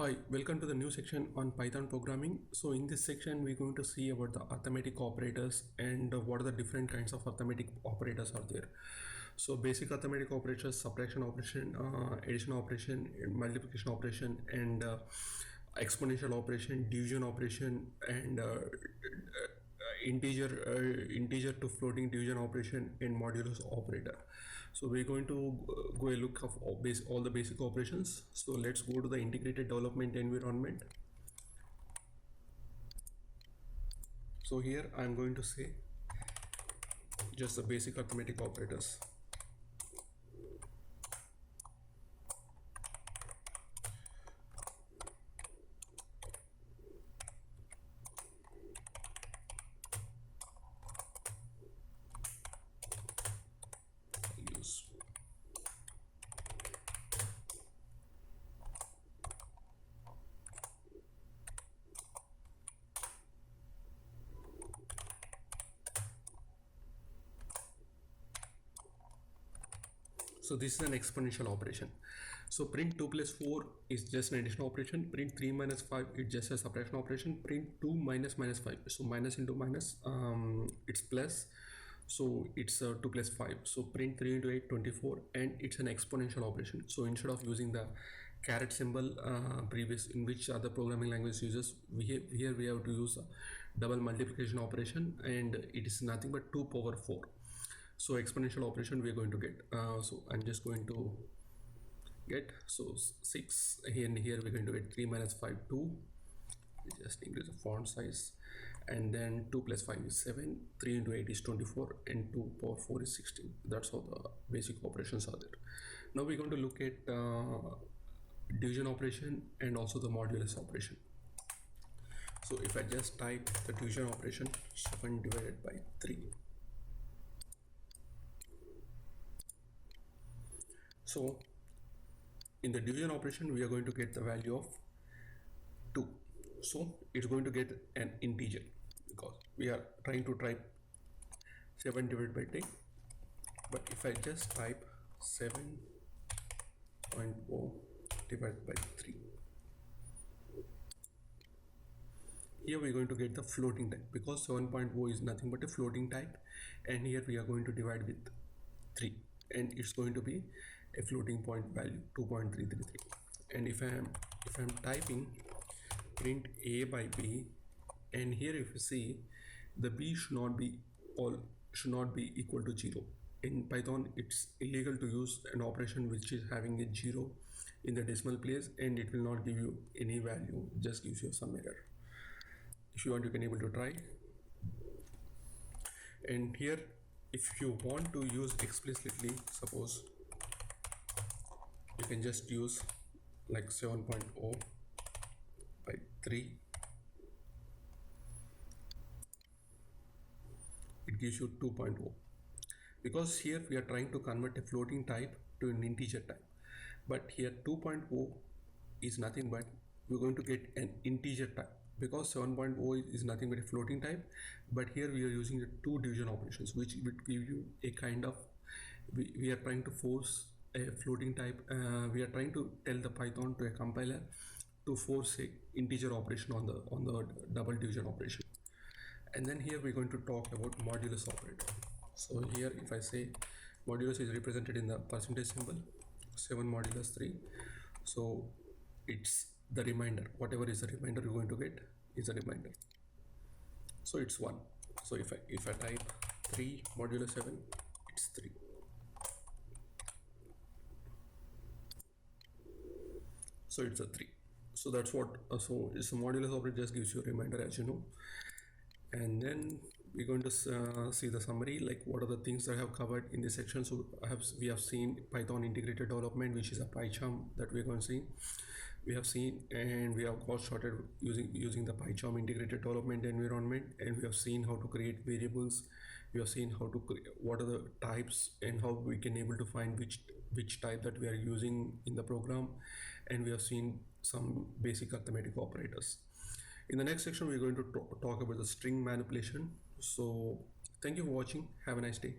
Hi, welcome to the new section on Python programming. So in this section, we're going to see about the arithmetic operators and what are the different kinds of arithmetic operators are there. So basic arithmetic operators, subtraction operation, addition operation, multiplication operation, and exponential operation, division operation, and integer to floating division operation and modulus operator. So we're going to go a look of all the basic operations. So let's go to the integrated development environment. So here I'm going to say just the basic arithmetic operators. Use So this is an exponential operation. So print 2 plus 4 is just an addition operation. Print 3 minus 5 is just a subtraction operation. Print 2 minus 5. So minus into minus, it's plus. So it's 2 plus 5. So print 3 into 8, 24, and it's an exponential operation. So instead of using the caret symbol previous in which other programming language uses, here we have to use a double multiplication operation, and it is nothing but 2 power 4. So exponential operation we are going to get. So I'm just going to get 6 here, and here we're going to get 3 minus 5 2. Just increase the font size, and then 2 plus 5 is 7, 3 into 8 is 24, and 2 power 4 is 16. That's how the basic operations are there. Now we're going to look at division operation and also the modulus operation. So if I just type the division operation, 7 divided by 3. So in the division operation, we are going to get the value of 2. So it's going to get an integer because we are trying to type 7 divided by 10. But if I just type 7.0 divided by 3, here we are going to get the floating type because 7.0 is nothing but a floating type, and here we are going to divide with 3, and it's going to be a floating point value 2.333. and if I'm typing print a by b, and here if you see the b should not be equal to 0. In Python it's illegal to use an operation which is having a 0 in the decimal place, and it will not give you any value, just gives you some error. If you want, you can able to try. And here if you want to use explicitly, suppose you can just use like 7.0 by 3. It gives you 2.0 because here we are trying to convert a floating type to an integer type, but here 2.0 is nothing but we're going to get an integer type because 7.0 is nothing but a floating type, but here we are using the 2 division operations which would give you a kind of we are trying to force a floating type. We are trying to tell the Python to a compiler to force a integer operation on the double division operation. And then here we're going to talk about modulus operator. So here if I say modulus is represented in the percentage symbol, 7 modulus 3, so it's the remainder, whatever is the remainder you're going to get is a remainder, so it's 1. So if I type 3 modulus 7, it's 3. So it's a 3. So that's what so it's a modulus operator, just gives you a remainder, as you know. And then we're going to see the summary, like what are the things that I have covered in this section. So we have seen Python integrated development, which is a PyCharm that we're going to see. We have seen, and we have got started using the PyCharm integrated development environment, and we have seen how to create variables. We have seen how to what are the types and how we can able to find which type that we are using in the program, and we have seen some basic arithmetic operators. In the next section, we're going to talk about the string manipulation. So thank you for watching. Have a nice day.